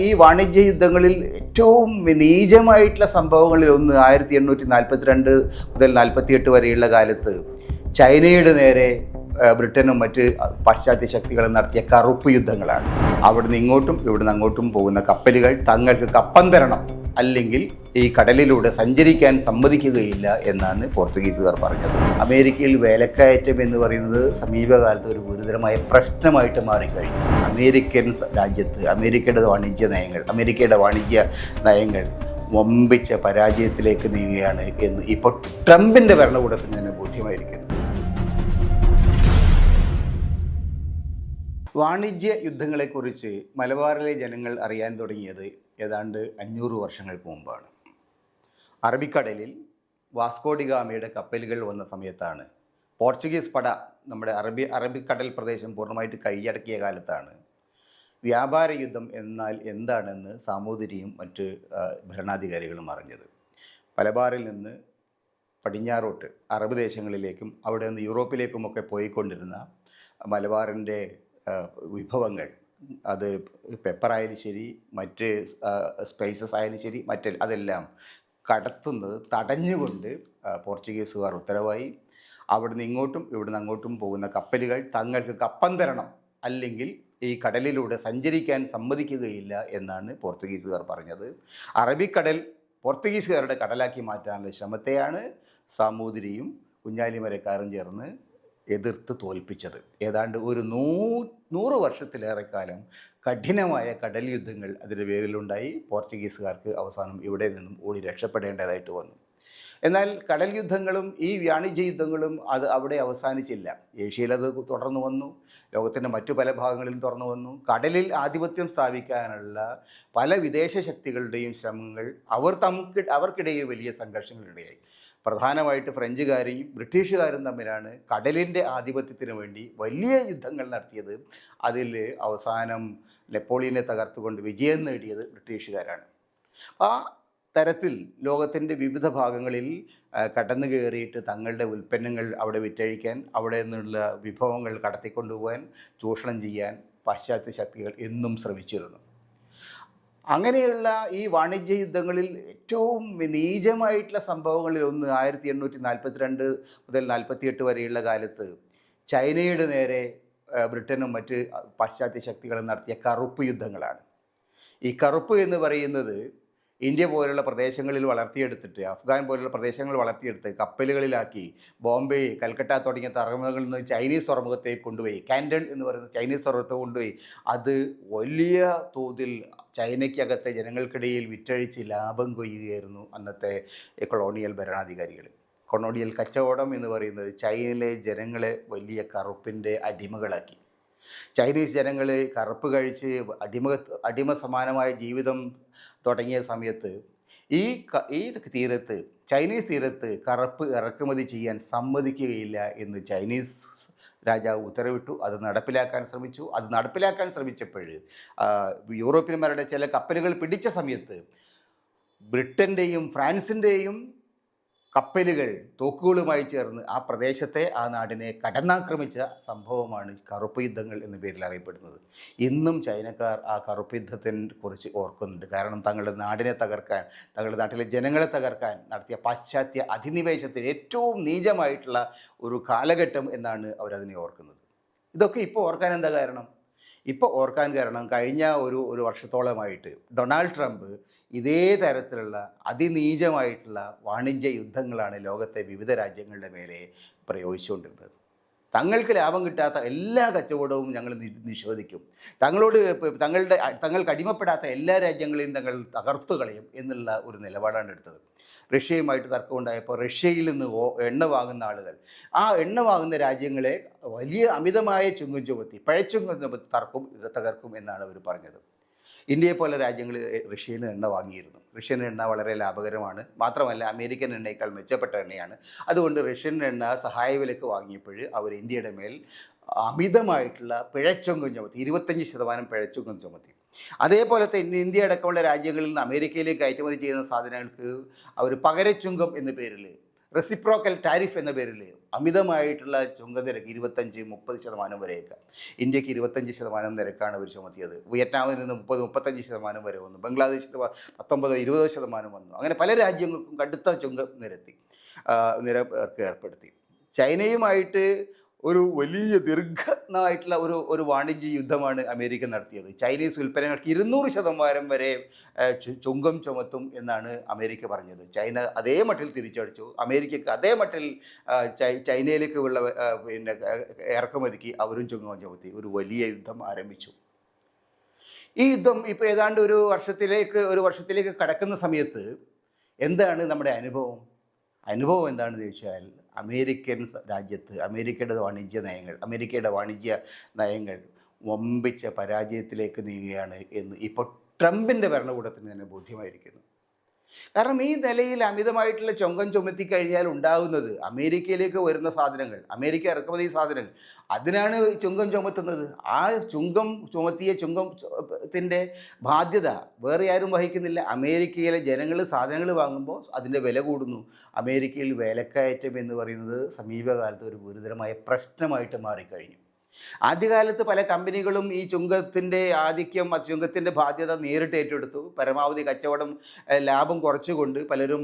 ഈ വാണിജ്യ യുദ്ധങ്ങളിൽ ഏറ്റവും നീചമായിട്ടുള്ള സംഭവങ്ങളിൽ ഒന്ന് 1842 മുതൽ 48 വരെയുള്ള കാലത്ത് ചൈനയുടെ നേരെ ബ്രിട്ടനും മറ്റ് പാശ്ചാത്യ ശക്തികളും നടത്തിയ കറുപ്പ് യുദ്ധങ്ങളാണ്. അവിടുന്ന് ഇങ്ങോട്ടും ഇവിടുന്ന് അങ്ങോട്ടും പോകുന്ന കപ്പലുകൾ തങ്ങൾക്ക് കപ്പം തരണം, അല്ലെങ്കിൽ ഈ കടലിലൂടെ സഞ്ചരിക്കാൻ സമ്മതിക്കുകയില്ല എന്നാണ് പോർച്ചുഗീസുകാർ പറഞ്ഞത്. അമേരിക്കയിൽ വേലക്കയറ്റം എന്ന് പറയുന്നത് സമീപകാലത്ത് ഒരു ഗുരുതരമായ പ്രശ്നമായിട്ട് മാറിക്കഴിഞ്ഞു. അമേരിക്കൻ രാജ്യത്ത് അമേരിക്കയുടെ വാണിജ്യ നയങ്ങൾ വമ്പിച്ച പരാജയത്തിലേക്ക് നീങ്ങുകയാണ് എന്ന് ഇപ്പോൾ ട്രംപിൻ്റെ ഭരണകൂടത്തിന് തന്നെ ബോധ്യമായിരിക്കുന്നു. വാണിജ്യ യുദ്ധങ്ങളെക്കുറിച്ച് മലബാറിലെ ജനങ്ങൾ അറിയാൻ തുടങ്ങിയത് ഏതാണ്ട് 500 വർഷങ്ങൾക്ക് മുമ്പാണ്. അറബിക്കടലിൽ വാസ്കോഡിഗാമയുടെ കപ്പലുകൾ വന്ന സമയത്താണ്. പോർച്ചുഗീസ് പട നമ്മുടെ അറബിക്കടൽ പ്രദേശം പൂർണ്ണമായിട്ട് കൈയടക്കിയ കാലത്താണ് വ്യാപാര യുദ്ധം എന്നാൽ എന്താണെന്ന് സാമൂതിരിയും മറ്റ് ഭരണാധികാരികളും അറിഞ്ഞത്. മലബാറിൽ നിന്ന് പടിഞ്ഞാറോട്ട് അറബ് ദേശങ്ങളിലേക്കും അവിടെ നിന്ന് യൂറോപ്പിലേക്കുമൊക്കെ പോയിക്കൊണ്ടിരുന്ന മലബാറിൻ്റെ വിഭവങ്ങൾ, അത് പെപ്പറായാലും ശരി, മറ്റ് സ്പൈസസ് ആയാലും ശരി, അതെല്ലാം കടത്തുന്നത് തടഞ്ഞുകൊണ്ട് പോർച്ചുഗീസുകാർ ഉത്തരവായി. അവിടുന്ന് ഇങ്ങോട്ടും ഇവിടുന്ന് അങ്ങോട്ടും പോകുന്ന കപ്പലുകൾ തങ്ങൾക്ക് കപ്പം തരണം, അല്ലെങ്കിൽ ഈ കടലിലൂടെ സഞ്ചരിക്കാൻ സമ്മതിക്കുകയില്ല എന്നാണ് പോർച്ചുഗീസുകാർ പറഞ്ഞത്. അറബിക്കടൽ പോർച്ചുഗീസുകാരുടെ കടലാക്കി മാറ്റാനുള്ള ശ്രമത്തെയാണ് സാമൂതിരിയും കുഞ്ഞാലിമരക്കാരും ചേർന്ന് എതിർത്ത് തോൽപ്പിച്ചത്. ഏതാണ്ട് ഒരു 100 വർഷത്തിലേറെ കാലം കഠിനമായ കടൽ യുദ്ധങ്ങൾ അതിൻ്റെ പേരിലുണ്ടായി. പോർച്ചുഗീസുകാർക്ക് അവസാനം ഇവിടെ നിന്നും ഓടി രക്ഷപ്പെടേണ്ടതായിട്ട് വന്നു. എന്നാൽ കടൽ യുദ്ധങ്ങളും ഈ വാണിജ്യ യുദ്ധങ്ങളും അവിടെ അവസാനിച്ചില്ല. ഏഷ്യയിൽ അത് തുടർന്നു വന്നു, ലോകത്തിൻ്റെ മറ്റു പല ഭാഗങ്ങളിലും തുറന്നു വന്നു. കടലിൽ ആധിപത്യം സ്ഥാപിക്കാനുള്ള പല വിദേശ ശക്തികളുടെയും ശ്രമങ്ങൾ അവർക്കിടയിൽ വലിയ സംഘർഷങ്ങളിടയായി. പ്രധാനമായിട്ട് ഫ്രഞ്ചുകാരെയും ബ്രിട്ടീഷുകാരും തമ്മിലാണ് കടലിൻ്റെ ആധിപത്യത്തിന് വേണ്ടി വലിയ യുദ്ധങ്ങൾ നടത്തിയത്. അതിൽ അവസാനം നെപ്പോളിയനെ തകർത്തുകൊണ്ട് വിജയം നേടിയത് ബ്രിട്ടീഷുകാരാണ്. ആ തരത്തിൽ ലോകത്തിൻ്റെ വിവിധ ഭാഗങ്ങളിൽ കടന്നു കയറിയിട്ട് തങ്ങളുടെ ഉൽപ്പന്നങ്ങൾ അവിടെ വിറ്റഴിക്കാൻ, അവിടെ നിന്നുള്ള വിഭവങ്ങൾ കടത്തിക്കൊണ്ടുപോകാൻ, ചൂഷണം ചെയ്യാൻ പാശ്ചാത്യ ശക്തികൾ എന്നും ശ്രമിച്ചിരുന്നു. അങ്ങനെയുള്ള ഈ വാണിജ്യ യുദ്ധങ്ങളിൽ ഏറ്റവും നീചമായിട്ടുള്ള സംഭവങ്ങളിൽ ഒന്ന് 1842 മുതൽ 48 വരെയുള്ള കാലത്ത് ചൈനയുടെ നേരെ ബ്രിട്ടനും മറ്റ് പാശ്ചാത്യ ശക്തികളും നടത്തിയ കറുപ്പ് യുദ്ധങ്ങളാണ്. ഈ കറുപ്പ് എന്ന് പറയുന്നത് ഇന്ത്യ പോലുള്ള പ്രദേശങ്ങളിൽ വളർത്തിയെടുത്തിട്ട്, അഫ്ഗാൻ പോലുള്ള പ്രദേശങ്ങൾ വളർത്തിയെടുത്ത് കപ്പലുകളിലാക്കി ബോംബെ, കൽക്കട്ട തുടങ്ങിയ തുറമുഖങ്ങളിൽ നിന്ന് ചൈനീസ് തുറമുഖത്തേക്ക് കൊണ്ടുപോയി, കാൻഡൺ എന്ന് പറയുന്ന ചൈനീസ് തുറമുഖത്ത് കൊണ്ടുപോയി അത് വലിയ തോതിൽ ചൈനയ്ക്കകത്തെ ജനങ്ങൾക്കിടയിൽ വിറ്റഴിച്ച് ലാഭം കൊയ്യുകയായിരുന്നു അന്നത്തെ കൊളോണിയൽ ഭരണാധികാരികൾ. കൊളോണിയൽ കച്ചവടം എന്ന് പറയുന്നത് ചൈനയിലെ ജനങ്ങളെ വലിയ കറുപ്പിൻ്റെ അടിമകളാക്കി. ചൈനീസ് ജനങ്ങൾ കറുപ്പ് കഴിച്ച് അടിമ സമാനമായ ജീവിതം തുടങ്ങിയ സമയത്ത് ചൈനീസ് തീരത്ത് കറുപ്പ് ഇറക്കുമതി ചെയ്യാൻ സമ്മതിക്കുകയില്ല എന്ന് ചൈനീസ് രാജാവ് ഉത്തരവിട്ടു. അത് നടപ്പിലാക്കാൻ ശ്രമിച്ചപ്പോൾ യൂറോപ്യന്മാരുടെ ചില കപ്പലുകൾ പിടിച്ച സമയത്ത് ബ്രിട്ടൻ്റെയും ഫ്രാൻസിൻ്റെയും കപ്പലുകൾ തോക്കുകളുമായി ചേർന്ന് ആ പ്രദേശത്തെ, ആ നാടിനെ കടന്നാക്രമിച്ച സംഭവമാണ് കറുപ്പ് യുദ്ധങ്ങൾ എന്ന പേരിൽ അറിയപ്പെടുന്നത്. ഇന്നും ചൈനക്കാർ ആ കറുപ്പ് യുദ്ധത്തിനെ കുറിച്ച് ഓർക്കുന്നുണ്ട്. കാരണം തങ്ങളുടെ നാടിനെ തകർക്കാൻ, തങ്ങളുടെ നാട്ടിലെ ജനങ്ങളെ തകർക്കാൻ നടത്തിയ പാശ്ചാത്യ അധിനിവേശത്തിന് ഏറ്റവും നീചമായിട്ടുള്ള ഒരു കാലഘട്ടം എന്നാണ് അവരതിനെ ഓർക്കുന്നത്. ഇതൊക്കെ ഇപ്പോൾ ഓർക്കാൻ എന്താ കാരണം? കഴിഞ്ഞ ഒരു വർഷത്തോളമായിട്ട് ഡൊണാൾഡ് ട്രംപ് ഇതേ തരത്തിലുള്ള അതിനീചമായിട്ടുള്ള വാണിജ്യ യുദ്ധങ്ങളാണ് ലോകത്തെ വിവിധ രാജ്യങ്ങളുടെ മേലെ പ്രയോഗിച്ചുകൊണ്ടിരുന്നത്. തങ്ങൾക്ക് ലാഭം കിട്ടാത്ത എല്ലാ കച്ചവടവും ഞങ്ങൾ നിഷേധിക്കും, തങ്ങൾക്ക് അടിമപ്പെടാത്ത എല്ലാ രാജ്യങ്ങളെയും തങ്ങൾ തകർത്തു കളയും എന്നുള്ള ഒരു നിലപാടാണ് എടുത്തത്. റഷ്യയുമായിട്ട് തർക്കമുണ്ടായപ്പോൾ റഷ്യയിൽ നിന്ന് എണ്ണ വാങ്ങുന്ന ആളുകൾ ആ എണ്ണ വാങ്ങുന്ന രാജ്യങ്ങളെ വലിയ അമിതമായ ചുങ്കം ചുമത്തി, പഴച്ചുങ്കം ചുമത്തി തകർക്കും എന്നാണ് അവർ പറഞ്ഞത്. ഇന്ത്യയെ പോലെ രാജ്യങ്ങൾ റഷ്യയിൽ നിന്ന് എണ്ണ വാങ്ങിയിരുന്നു. റഷ്യൻ എണ്ണ വളരെ ലാഭകരമാണ്, മാത്രമല്ല അമേരിക്കൻ എണ്ണയേക്കാൾ മെച്ചപ്പെട്ട എണ്ണയാണ്. അതുകൊണ്ട് റഷ്യൻ എണ്ണ സഹായ വിലക്ക് വാങ്ങിയപ്പോൾ അവർ ഇന്ത്യയുടെ മേൽ അമിതമായിട്ടുള്ള പിഴച്ചുങ്കം ചുമത്തി, 25% പിഴച്ചുങ്കം ചുമത്തി. അതേപോലെ തന്നെ ഇന്ത്യ അടക്കമുള്ള രാജ്യങ്ങളിൽ നിന്ന് അമേരിക്കയിലേക്ക് കയറ്റുമതി ചെയ്യുന്ന സാധനങ്ങൾക്ക് അവർ പകരച്ചുങ്കം എന്ന പേരിൽ റെസിപ്രോക്കൽ ടാരിഫ് എന്ന പേരിൽ അമിതമായിട്ടുള്ള ചുങ്കനിരക്ക് 25-30% വരെയൊക്കെ. ഇന്ത്യക്ക് 25% നിരക്കാണ് അവർ ചുമത്തിയത്. വിയറ്റ്നാമിൽ നിന്ന് 30-35% വരെ വന്നു. ബംഗ്ലാദേശിൽ 19-20% വന്നു. അങ്ങനെ പല രാജ്യങ്ങൾക്കും കടുത്ത ചുങ്കം നിരക്ക് ഏർപ്പെടുത്തി. ചൈനയുമായിട്ട് ഒരു വലിയ ദീർഘമായിട്ടുള്ള ഒരു വാണിജ്യ യുദ്ധമാണ് അമേരിക്ക നടത്തിയത്. ചൈനീസ് ഉൽപ്പന്നങ്ങൾക്ക് 200% വരെ ചുങ്കം ചുമത്തും എന്നാണ് അമേരിക്ക പറഞ്ഞത്. ചൈന അതേ മട്ടിൽ തിരിച്ചടിച്ചു. അമേരിക്കക്ക് അതേ മട്ടിൽ ചൈനയിലേക്ക് ഉള്ള ഇറക്കുമതിക്ക് അവരും ചുങ്കം ചുമത്തി. ഒരു വലിയ യുദ്ധം ആരംഭിച്ചു. ഈ യുദ്ധം ഇപ്പോൾ ഏതാണ്ട് ഒരു വർഷത്തിലേക്ക് കടക്കുന്ന സമയത്ത് എന്താണ് നമ്മുടെ അനുഭവം എന്താണെന്ന് ചോദിച്ചാൽ, അമേരിക്കൻ രാജ്യത്ത് അമേരിക്കയുടെ വാണിജ്യ നയങ്ങൾ വമ്പിച്ച പരാജയത്തിലേക്ക് നീങ്ങുകയാണ് എന്ന് ഇപ്പോൾ ട്രംപിൻ്റെ ഭരണകൂടത്തിന് തന്നെ ബോധ്യമായിരിക്കുന്നു. കാരണം ഈ നിലയിൽ അമിതമായിട്ടുള്ള ചുങ്കം ചുമത്തി കഴിഞ്ഞാൽ ഉണ്ടാകുന്നത് അമേരിക്കയിലേക്ക് വരുന്ന സാധനങ്ങൾ, അമേരിക്ക ഇറക്കുമതി സാധനങ്ങൾ, അതിനാണ് ചുങ്കം ചുമത്തുന്നത്. ആ ചുങ്കത്തിൻ്റെ ബാധ്യത വേറെ ആരും വഹിക്കുന്നില്ല. അമേരിക്കയിലെ ജനങ്ങൾ സാധനങ്ങൾ വാങ്ങുമ്പോൾ അതിൻ്റെ വില കൂടുന്നു. അമേരിക്കയിൽ വിലക്കയറ്റം എന്ന് പറയുന്നത് സമീപകാലത്ത് ഒരു ഗുരുതരമായ പ്രശ്നമായിട്ട് മാറിക്കഴിഞ്ഞു. ആദ്യകാലത്ത് പല കമ്പനികളും ഈ ചുങ്കത്തിൻ്റെ ബാധ്യത നേരിട്ട് ഏറ്റെടുത്തു. പരമാവധി ലാഭം കുറച്ചുകൊണ്ട് പലരും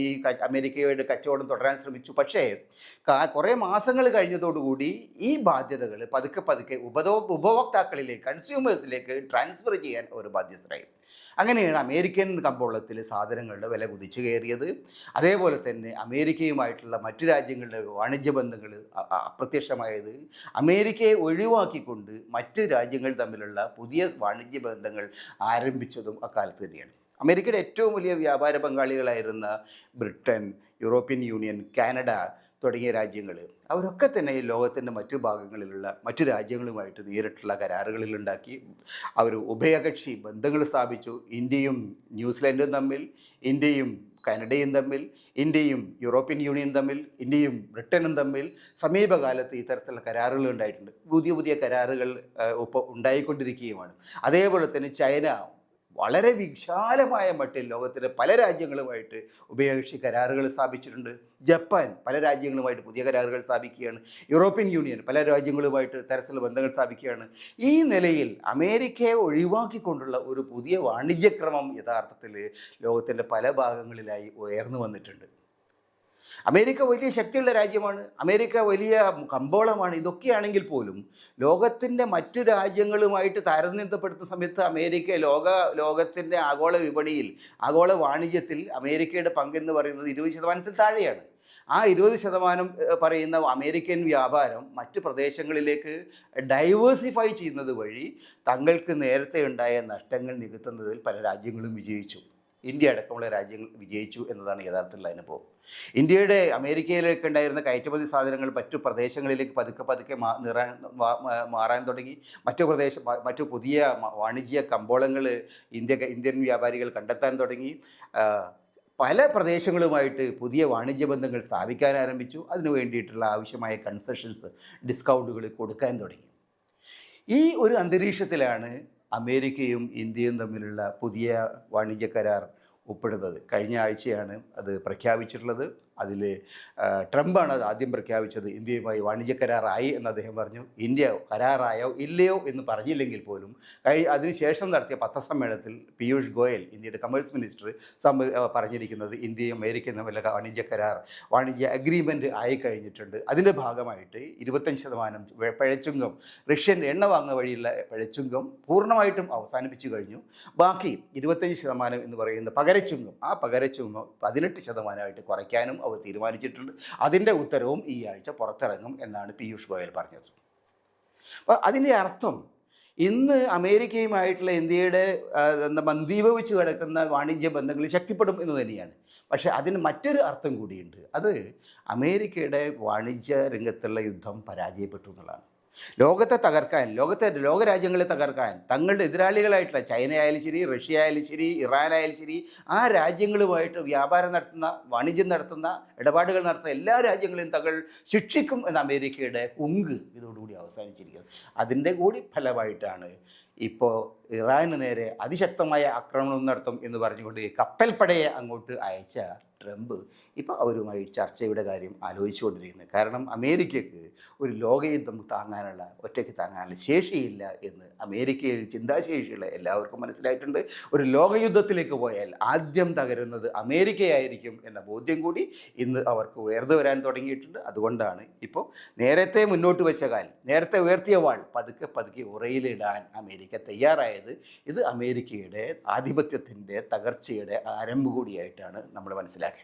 ഈ അമേരിക്കയുടെ കച്ചവടം തുടരാൻ ശ്രമിച്ചു. പക്ഷേ കുറേ മാസങ്ങൾ കഴിഞ്ഞതോടുകൂടി ഈ ബാധ്യതകൾ പതുക്കെ ഉപഭോക്താക്കളിലേക്ക്, കൺസ്യൂമേഴ്സിലേക്ക് ട്രാൻസ്ഫർ ചെയ്യാൻ ഒരു ബാധ്യസ്ഥരായി. അങ്ങനെയാണ് അമേരിക്കൻ കമ്പോളത്തിൽ സാധനങ്ങളുടെ വില കുതിച്ചു കയറിയത്. അതേപോലെ തന്നെ അമേരിക്കയുമായിട്ടുള്ള മറ്റു രാജ്യങ്ങളുടെ വാണിജ്യ ബന്ധങ്ങൾ അപ്രത്യക്ഷമായത്. അമേരിക്കയെ ഒഴിവാക്കിക്കൊണ്ട് മറ്റ് രാജ്യങ്ങൾ തമ്മിലുള്ള പുതിയ വാണിജ്യ ബന്ധങ്ങൾ ആരംഭിച്ചതും അക്കാലത്ത് തന്നെയാണ്. അമേരിക്കയുടെ ഏറ്റവും വലിയ വ്യാപാര പങ്കാളികളായിരുന്ന ബ്രിട്ടൻ, യൂറോപ്യൻ യൂണിയൻ, കാനഡ തുടങ്ങിയ രാജ്യങ്ങൾ അവരൊക്കെ തന്നെ ഈ ലോകത്തിൻ്റെ മറ്റു ഭാഗങ്ങളിലുള്ള മറ്റു രാജ്യങ്ങളുമായിട്ട് നേരിട്ടുള്ള കരാറുകളിലുണ്ടാക്കി അവർ ഉഭയകക്ഷി ബന്ധങ്ങൾ സ്ഥാപിച്ചു. ഇന്ത്യയും ന്യൂസിലൻഡും തമ്മിൽ, ഇന്ത്യയും കാനഡയും തമ്മിൽ, ഇന്ത്യയും യൂറോപ്യൻ യൂണിയൻ തമ്മിൽ, ഇന്ത്യയും ബ്രിട്ടനും തമ്മിൽ സമീപകാലത്ത് ഇത്തരത്തിലുള്ള കരാറുകൾ ഉണ്ടായിട്ടുണ്ട്. പുതിയ കരാറുകൾ ഉണ്ടായിക്കൊണ്ടിരിക്കുകയുമാണ്. അതേപോലെ തന്നെ ചൈന വളരെ വിശാലമായ മട്ടിൽ ലോകത്തിലെ പല രാജ്യങ്ങളുമായിട്ട് ഉഭയകക്ഷി കരാറുകൾ സ്ഥാപിച്ചിട്ടുണ്ട്. ജപ്പാൻ പല രാജ്യങ്ങളുമായിട്ട് പുതിയ കരാറുകൾ സ്ഥാപിക്കുകയാണ്. യൂറോപ്യൻ യൂണിയൻ പല രാജ്യങ്ങളുമായിട്ട് തരത്തിലുള്ള ബന്ധങ്ങൾ സ്ഥാപിക്കുകയാണ്. ഈ നിലയിൽ അമേരിക്കയെ ഒഴിവാക്കിക്കൊണ്ടുള്ള ഒരു പുതിയ വാണിജ്യക്രമം യഥാർത്ഥത്തിൽ ലോകത്തിൻ്റെ പല ഭാഗങ്ങളിലായി ഉയർന്നു വന്നിട്ടുണ്ട്. അമേരിക്ക വലിയ ശക്തിയുള്ള രാജ്യമാണ്. അമേരിക്ക വലിയ കമ്പോളമാണ്. ഇതൊക്കെയാണെങ്കിൽ പോലും ലോകത്തിൻ്റെ മറ്റു രാജ്യങ്ങളുമായിട്ട് താരതമ്യപ്പെടുത്തുന്ന സമയത്ത് അമേരിക്ക ലോകത്തിൻ്റെ ആഗോള വിപണിയിൽ, ആഗോള വാണിജ്യത്തിൽ അമേരിക്കയുടെ പങ്കെന്ന് പറയുന്നത് 20% താഴെയാണ്. ആ 20% പറയുന്ന അമേരിക്കൻ വ്യാപാരം മറ്റ് പ്രദേശങ്ങളിലേക്ക് ഡൈവേഴ്സിഫൈ ചെയ്യുന്നത് വഴി തങ്ങൾക്ക് നേരത്തെ ഉണ്ടായ നഷ്ടങ്ങൾ നികത്തുന്നതിൽ പല രാജ്യങ്ങളും വിജയിച്ചു. ഇന്ത്യ അടക്കമുള്ള രാജ്യങ്ങൾ വിജയിച്ചു എന്നതാണ് യഥാർത്ഥത്തിലുള്ള അനുഭവം. ഇന്ത്യയുടെ അമേരിക്കയിലേക്ക് ഉണ്ടായിരുന്ന കയറ്റുമതി സാധനങ്ങൾ മറ്റു പ്രദേശങ്ങളിലേക്ക് പതുക്കെ മാറാൻ തുടങ്ങി. മറ്റു പുതിയ വാണിജ്യ കമ്പോളങ്ങൾ ഇന്ത്യൻ വ്യാപാരികൾ കണ്ടെത്താൻ തുടങ്ങി. പല പ്രദേശങ്ങളുമായിട്ട് പുതിയ വാണിജ്യ ബന്ധങ്ങൾ സ്ഥാപിക്കാൻ ആരംഭിച്ചു. അതിനു വേണ്ടിയിട്ടുള്ള ആവശ്യമായ കൺസെഷൻസ്, ഡിസ്കൗണ്ടുകൾ കൊടുക്കാൻ തുടങ്ങി. ഈ ഒരു അന്തരീക്ഷത്തിലാണ് അമേരിക്കയും ഇന്ത്യയും തമ്മിലുള്ള പുതിയ വാണിജ്യ കരാർ ഒപ്പിടുന്നത്. കഴിഞ്ഞ ആഴ്ചയാണ് അത് പ്രഖ്യാപിച്ചിട്ടുള്ളത്. അതിൽ ട്രംപാണ് അത് ആദ്യം പ്രഖ്യാപിച്ചത്. ഇന്ത്യയുമായി വാണിജ്യ കരാറായി എന്ന് അദ്ദേഹം പറഞ്ഞു. ഇന്ത്യ കരാറായോ ഇല്ലയോ എന്ന് പറഞ്ഞില്ലെങ്കിൽ പോലും അതിനുശേഷം നടത്തിയ പത്രസമ്മേളനത്തിൽ പീയൂഷ് ഗോയൽ, ഇന്ത്യയുടെ കമേഴ്സ് മിനിസ്റ്റർ, പറഞ്ഞിരിക്കുന്നത് ഇന്ത്യയും അമേരിക്കയും തമ്മിലുള്ള വാണിജ്യ അഗ്രിമെൻറ്റ് ആയിക്കഴിഞ്ഞിട്ടുണ്ട്. അതിൻ്റെ ഭാഗമായിട്ട് 25% പഴച്ചുങ്കം, റഷ്യൻ എണ്ണ വാങ്ങുന്ന വഴിയുള്ള പഴച്ചുങ്കം പൂർണ്ണമായിട്ടും അവസാനിപ്പിച്ചു കഴിഞ്ഞു. ബാക്കി 25% എന്ന് പറയുന്ന പകരച്ചുങ്കം, ആ പകരച്ചുങ്കം 18% കുറയ്ക്കാനും അവർ തീരുമാനിച്ചിട്ടുണ്ട്. അതിൻ്റെ ഉത്തരവും ഈ ആഴ്ച പുറത്തിറങ്ങും എന്നാണ് പീയൂഷ് ഗോയൽ പറഞ്ഞത്. അപ്പോൾ അതിൻ്റെ അർത്ഥം ഇന്ന് അമേരിക്കയുമായിട്ടുള്ള ഇന്ത്യയുടെ മന്ദീഭവിച്ച് കിടക്കുന്ന വാണിജ്യ ബന്ധങ്ങൾ ശക്തിപ്പെടും എന്ന് തന്നെയാണ്. പക്ഷേ അതിന് മറ്റൊരു അർത്ഥം കൂടിയുണ്ട്. അത് അമേരിക്കയുടെ വാണിജ്യ രംഗത്തുള്ള യുദ്ധം പരാജയപ്പെട്ടു എന്നുള്ളതാണ്. ലോകത്തെ തകർക്കാൻ, ലോകരാജ്യങ്ങളെ തകർക്കാൻ തങ്ങളുടെ എതിരാളികളായിട്ടുള്ള ചൈന ആയാലും ശരി, റഷ്യ ആയാലും ശരി, ഇറാൻ ആയാലും ശരി, ആ രാജ്യങ്ങളുമായിട്ട് വ്യാപാരം നടത്തുന്ന, വാണിജ്യം നടത്തുന്ന, ഇടപാടുകൾ നടത്തുന്ന എല്ലാ രാജ്യങ്ങളെയും തങ്ങൾ ശിക്ഷിക്കും എന്ന അമേരിക്കയുടെ ഉങ്ക് ഇതോടുകൂടി അവസാനിച്ചിരിക്കുന്നത്. അതിൻ്റെ കൂടി ഫലമായിട്ടാണ് ഇപ്പോൾ ഇറാന് നേരെ അതിശക്തമായ ആക്രമണം നടത്തും എന്ന് പറഞ്ഞുകൊണ്ട് കപ്പൽപ്പടയെ അങ്ങോട്ട് അയച്ച ട്രംപ് ഇപ്പോൾ അവരുമായി ചർച്ചയുടെ കാര്യം ആലോചിച്ചുകൊണ്ടിരിക്കുന്നത്. കാരണം അമേരിക്കയ്ക്ക് ഒരു ലോകയുദ്ധം ഒറ്റയ്ക്ക് താങ്ങാനുള്ള ശേഷിയില്ല എന്ന് അമേരിക്കയിൽ ചിന്താശേഷിയുള്ള എല്ലാവർക്കും മനസ്സിലായിട്ടുണ്ട്. ഒരു ലോകയുദ്ധത്തിലേക്ക് പോയാൽ ആദ്യം തകരുന്നത് അമേരിക്കയായിരിക്കും എന്ന ബോധ്യം കൂടി ഇന്ന് അവർക്ക് ഉയർന്നു വരാൻ തുടങ്ങിയിട്ടുണ്ട്. അതുകൊണ്ടാണ് ഇപ്പോൾ നേരത്തെ ഉയർത്തിയ വാൾ പതുക്കെ പതുക്കെ ഉറയിലിടാൻ അമേരിക്ക തയ്യാറായത്. ഇത് അമേരിക്കയുടെ ആധിപത്യത്തിൻ്റെ തകർച്ചയുടെ ആരംഭം കൂടിയായിട്ടാണ് നമ്മൾ മനസ്സിലാക്കേണ്ടത്.